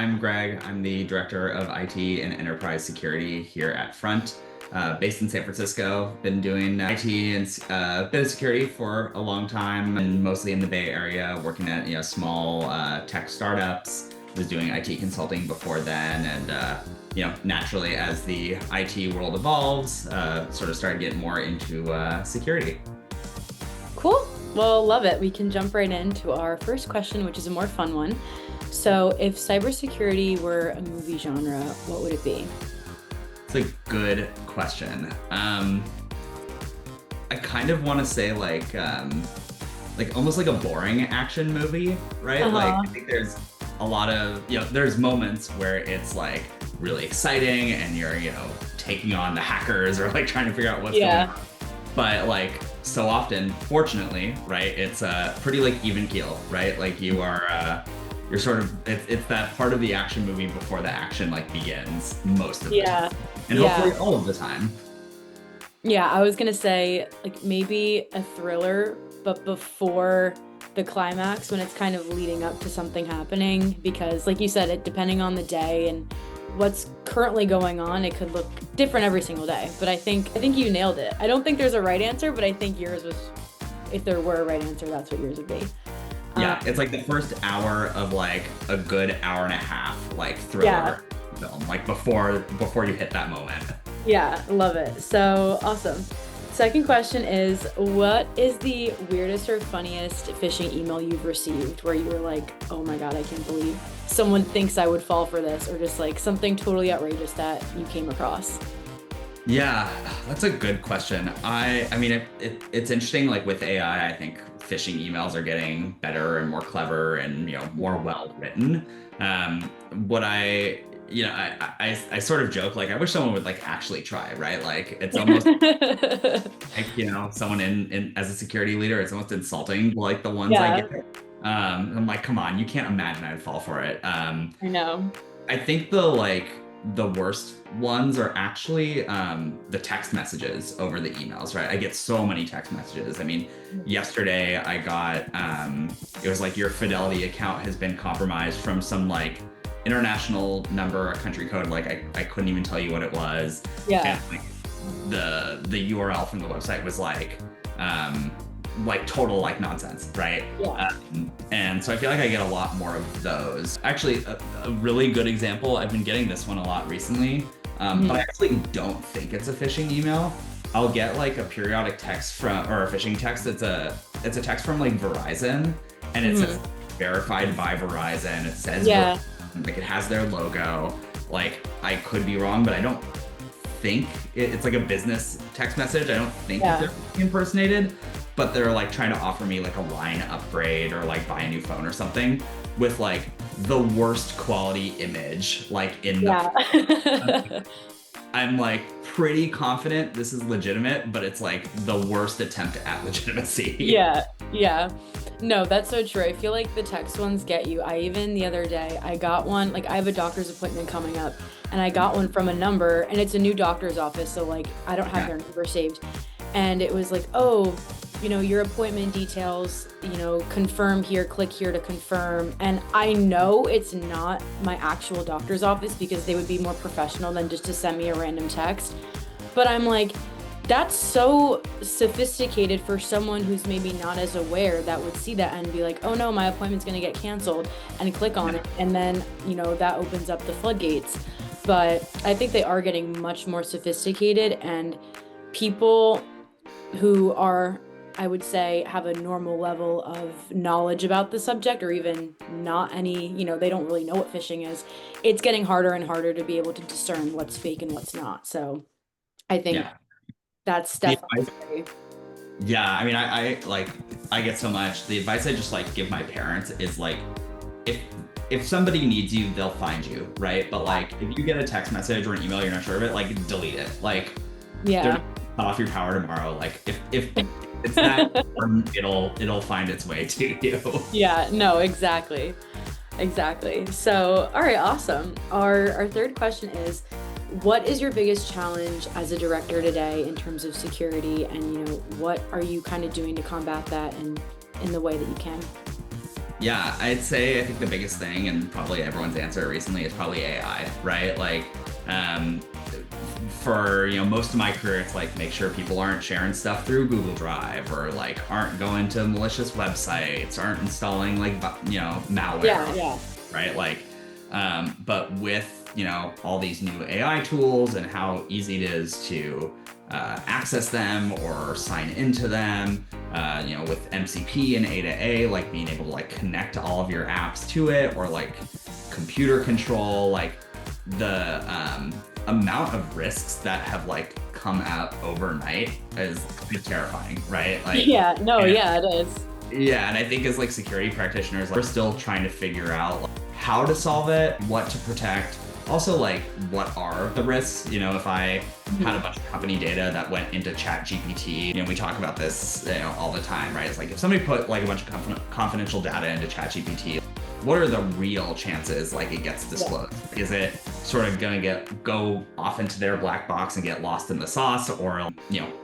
I'm Greg. I'm the director of IT and enterprise security here at Front, based in San Francisco. Been doing IT and a bit of security for a long time, and mostly in the Bay Area, working at small tech startups. Was doing IT consulting before then, and naturally, as the IT world evolves, sort of started getting more into security. Cool. Well, love it. We can jump right into our first question, which is a more fun one. So, if cybersecurity were a movie genre, what would it be? It's a good question. I kind of want to say like almost like a boring action movie, right? Like Uh-huh. I think there's a lot of, there's moments where it's like really exciting and you're, taking on the hackers or like trying to figure out what's going Yeah. on. But like so often, fortunately, right, it's a pretty like even keel, right? Like you're sort of it's that part of the action movie before the action like begins most of the time. Yeah. And Yeah. hopefully all of the time. Yeah, I was gonna say like maybe a thriller, but before the climax when it's kind of leading up to something happening because like you said, it depending on the day and what's currently going on, it could look different every single day. But I think you nailed it. I don't think there's a right answer, but I think yours was if there were a right answer, that's what yours would be. Um, Yeah, it's like the first hour of like a good hour and a half like yeah. thriller film, like before you hit that moment. Yeah, love it. So awesome. Second question is, what is the weirdest or funniest phishing email you've received where you were like, oh my God, I can't believe someone thinks I would fall for this, or just like something totally outrageous that you came across? Yeah, that's a good question. I mean it's interesting like with AI, I think phishing emails are getting better and more clever and more well written. Um what I you know I sort of joke like I wish someone would like actually try, right? Like it's almost like someone in as a security leader, it's almost insulting like the ones I Yeah, get. I'm like, come on, you can't imagine I'd fall for it. I know. I think the worst ones are actually the text messages over the emails, right? I get so many text messages. I mean, yesterday I got it was like your Fidelity account has been compromised from some like international number or country code. Like I couldn't even tell you what it was. Yeah, And like the URL from the website was like total like nonsense, right? yeah. And so I feel like I get a lot more of those. Actually, a really good example, I've been getting this one a lot recently, but I Mhm. actually don't think it's a phishing email. I'll get like a periodic text from, or a phishing text. It's a text from like Verizon, and it says Mhm. verified by Verizon. It says Yeah, like it has their logo. Like I could be wrong, but I don't think it's like a business text message. I don't think that yeah, they're impersonated, but they're like trying to offer me like a line upgrade or like buy a new phone or something with like the worst quality image like in the. yeah. I'm like pretty confident this is legitimate, but it's like the worst attempt at legitimacy. Yeah, yeah. No, that's so true. I feel like the text ones get you. I even the other day, I got one, like I have a doctor's appointment coming up, and I got one from a number, and it's a new doctor's office, so like I don't have Yeah. their number saved. And it was like, oh, your appointment details, confirm here, click here to confirm. And I know it's not my actual doctor's office because they would be more professional than just to send me a random text. But I'm like, that's so sophisticated for someone who's maybe not as aware that would see that and be like, oh no, my appointment's going to get canceled and click on Yeah. it. And then, that opens up the floodgates. But I think they are getting much more sophisticated and people who are, I would say, have a normal level of knowledge about the subject or even not any, they don't really know what phishing is. It's getting harder and harder to be able to discern what's fake and what's not. So I think Yeah. that's The definitely advice, scary. yeah, I mean, I like, I get so much. The advice I just like give my parents is like, if if somebody needs you, they'll find you, right? But like, if you get a text message or an email, you're not sure of it, like delete it. Like, they're Yeah. not cut off your power tomorrow. Like, if it's that important, it'll find its way to you. Yeah, no, exactly. Exactly. So, all right, awesome. Our third question is, what is your biggest challenge as a director today in terms of security, and what are you kind of doing to combat that in the way that you can? Yeah, I'd say I think the biggest thing, and probably everyone's answer recently, is probably AI, right? Like, um, for most of my career, it's like make sure people aren't sharing stuff through Google Drive, or like aren't going to malicious websites, aren't installing like malware, Yeah, yeah. right? Like, but with all these new AI tools and how easy it is to access them or sign into them, with MCP and A to A, like being able to like connect all of your apps to it, or like computer control, like the amount of risks that have like come out overnight is terrifying, right? Like, Yeah, no, and, yeah, it is. yeah, and I think as like security practitioners, like, we're still trying to figure out like, how to solve it, what to protect. Also, like, what are the risks? If I had a bunch of company data that went into Chat GPT, we talk about this all the time, right? It's like if somebody put like a bunch of confidential data into Chat GPT, what are the real chances like it gets disclosed? Yeah. Is it sort of going to go off into their black box and get lost in the sauce? Or,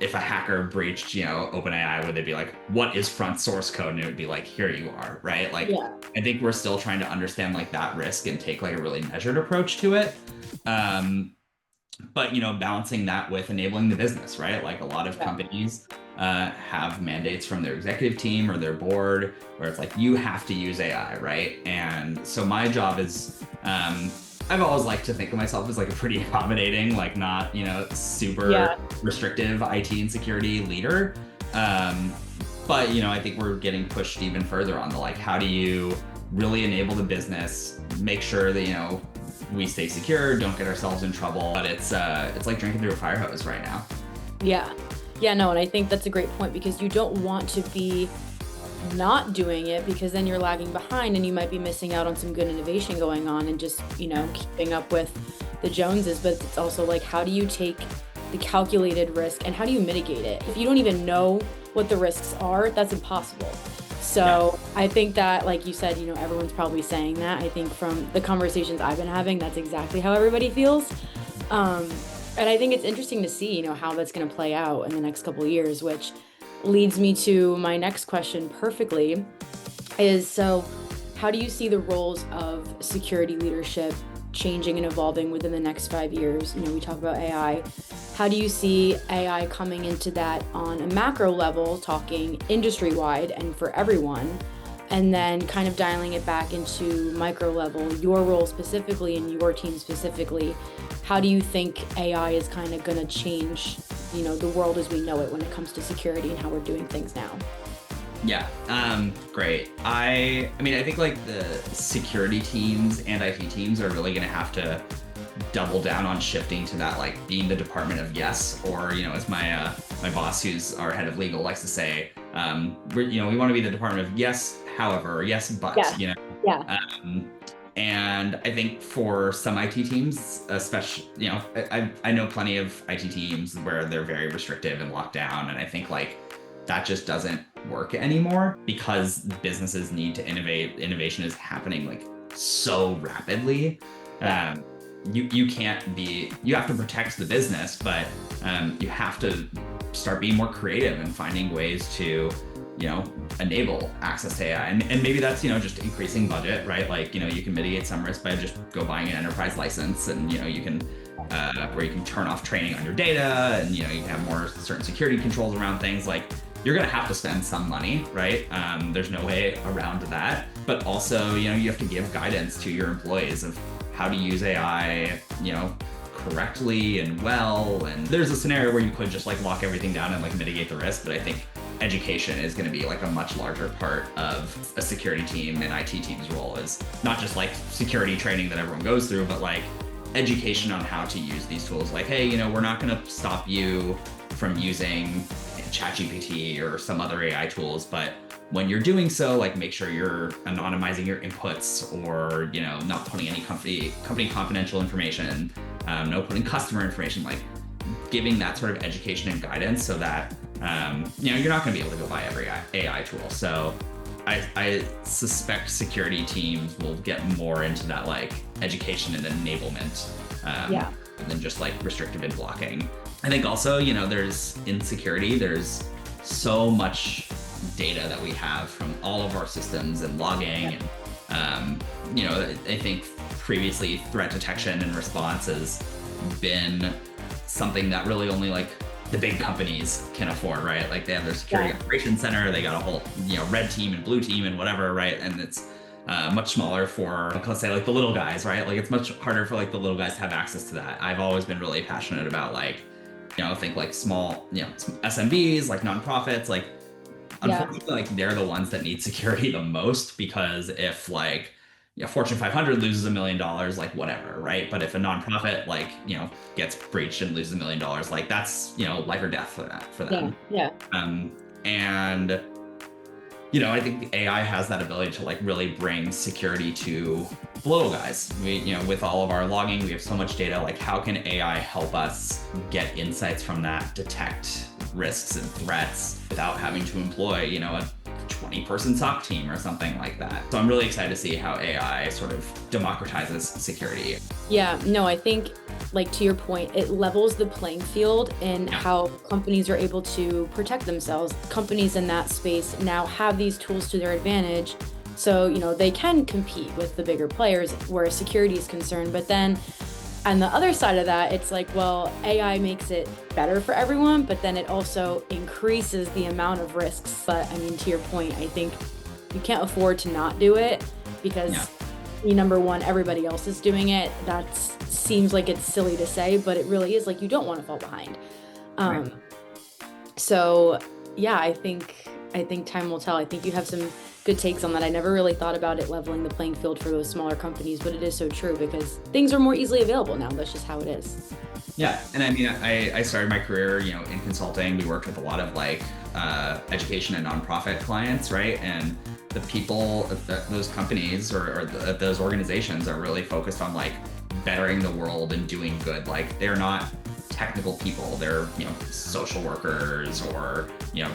if a hacker breached, OpenAI, would they be like, what is front source code? And it would be like, here you are, right? Like, yeah. I think we're still trying to understand like that risk and take like a really measured approach to it. But, balancing that with enabling the business, right? Like a lot of companies have mandates from their executive team or their board where it's like, you have to use AI, right? And so my job is, I've always liked to think of myself as like a pretty accommodating, like not, super restrictive IT and security leader. But, I think we're getting pushed even further on the like, how do you really enable the business, make sure that, we stay secure, don't get ourselves in trouble. But it's like drinking through a fire hose right now. Yeah. Yeah, no, and I think that's a great point, because you don't want to be not doing it, because then you're lagging behind and you might be missing out on some good innovation going on and just, keeping up with the Joneses. But it's also like, how do you take the calculated risk and how do you mitigate it? If you don't even know what the risks are, that's impossible. So yeah. I think that, like you said, everyone's probably saying that. I think from the conversations I've been having, that's exactly how everybody feels. And I think it's interesting to see, how that's going to play out in the next couple of years, which leads me to my next question perfectly is, so how do you see the roles of security leadership changing and evolving within the next 5 years? We talk about AI. How do you see AI coming into that on a macro level, talking industry-wide and for everyone, and then kind of dialing it back into micro level, your role specifically and your team specifically? How do you think AI is kind of going to change, the world as we know it when it comes to security and how we're doing things now? Yeah, great. I think like the security teams and IT teams are really going to have to double down on shifting to that, like being the department of yes, or, as my boss, who's our head of legal, likes to say, we want to be the department of yes, however, yes, but, Yeah. And I think for some IT teams, especially, I know plenty of IT teams where they're very restrictive and locked down. And I think like that just doesn't work anymore because businesses need to innovate. Innovation is happening like so rapidly. You have to protect the business, but you have to start being more creative and finding ways to enable access to AI. And maybe that's, just increasing budget, right? Like, you can mitigate some risk by just go buying an enterprise license, and, you can, where you can turn off training on your data, and, you can have more certain security controls around things. Like, you're going to have to spend some money, right? There's no way around that. But also, you have to give guidance to your employees of how to use AI, correctly and well. And there's a scenario where you could just like lock everything down and like mitigate the risk. But I think education is going to be like a much larger part of a security team and IT team's role, is not just like security training that everyone goes through, but like education on how to use these tools. Like, hey, we're not going to stop you from using ChatGPT or some other AI tools, but when you're doing so, like make sure you're anonymizing your inputs, or, not putting any company confidential information, no putting customer information, like giving that sort of education and guidance so that, you're not going to be able to go buy every AI tool. So I suspect security teams will get more into that like education and enablement than just like restrictive and blocking. I think also, there's in security, there's so much data that we have from all of our systems and logging. And, I think previously threat detection and response has been something that really only like the big companies can afford, right? Like they have their security operations center, they got a whole, red team and blue team and whatever, right? And it's much smaller for, let's say, like the little guys, right? Like it's much harder for like the little guys to have access to that. I've always been really passionate about like, think like small, SMBs, like nonprofits, like unfortunately, like they're the ones that need security the most, because if like, Fortune 500 loses $1 million, like whatever, right? But if a nonprofit like, gets breached and loses $1 million, like that's, life or death for them. And I think the AI has that ability to like really bring security to the little guys. We, with all of our logging, we have so much data. Like, how can AI help us get insights from that, detect risks and threats without having to employ, a 20-person SOC team or something like that? So I'm really excited to see how AI sort of democratizes security. Yeah, no, I think, like, to your point, it levels the playing field in how companies are able to protect themselves. Companies in that space now have these tools to their advantage, so they can compete with the bigger players where security is concerned. But then on the other side of that, it's like, well, AI makes it better for everyone, but then it also increases the amount of risks. But I mean, to your point, I think you can't afford to not do it, because number one, everybody else is doing it. That seems like it's silly to say, but it really is. Like, you don't want to fall behind. So yeah, I think time will tell. I think you have some good takes on that. I never really thought about it leveling the playing field for those smaller companies, but it is so true, because things are more easily available now. That's just how it is. Yeah, and I mean, I started my career, in consulting. We worked with a lot of like education and nonprofit clients, right? And the people of those companies or those organizations are really focused on like bettering the world and doing good. Like, they're not technical people. They're, social workers or,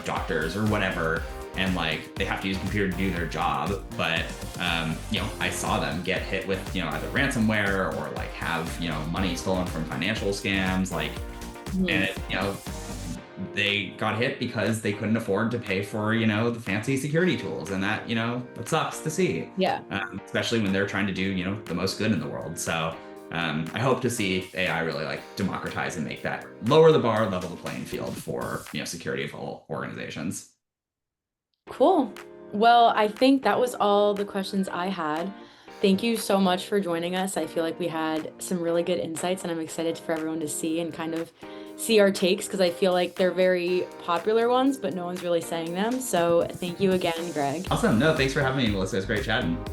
doctors or whatever. And like, they have to use a computer to do their job. But, I saw them get hit with, either ransomware or like have, money stolen from financial scams. Like, and it, they got hit because they couldn't afford to pay for, the fancy security tools. And that, that sucks to see. Especially when they're trying to do, the most good in the world. So I hope to see AI really like democratize and make that, lower the bar, level the playing field for, security of all organizations. Cool. Well, I think that was all the questions I had. Thank you so much for joining us. I feel like we had some really good insights, and I'm excited for everyone to see and kind of see our takes, because I feel like they're very popular ones, but no one's really saying them. So thank you again, Greg. Awesome. No, thanks for having me, Melissa. It's great chatting.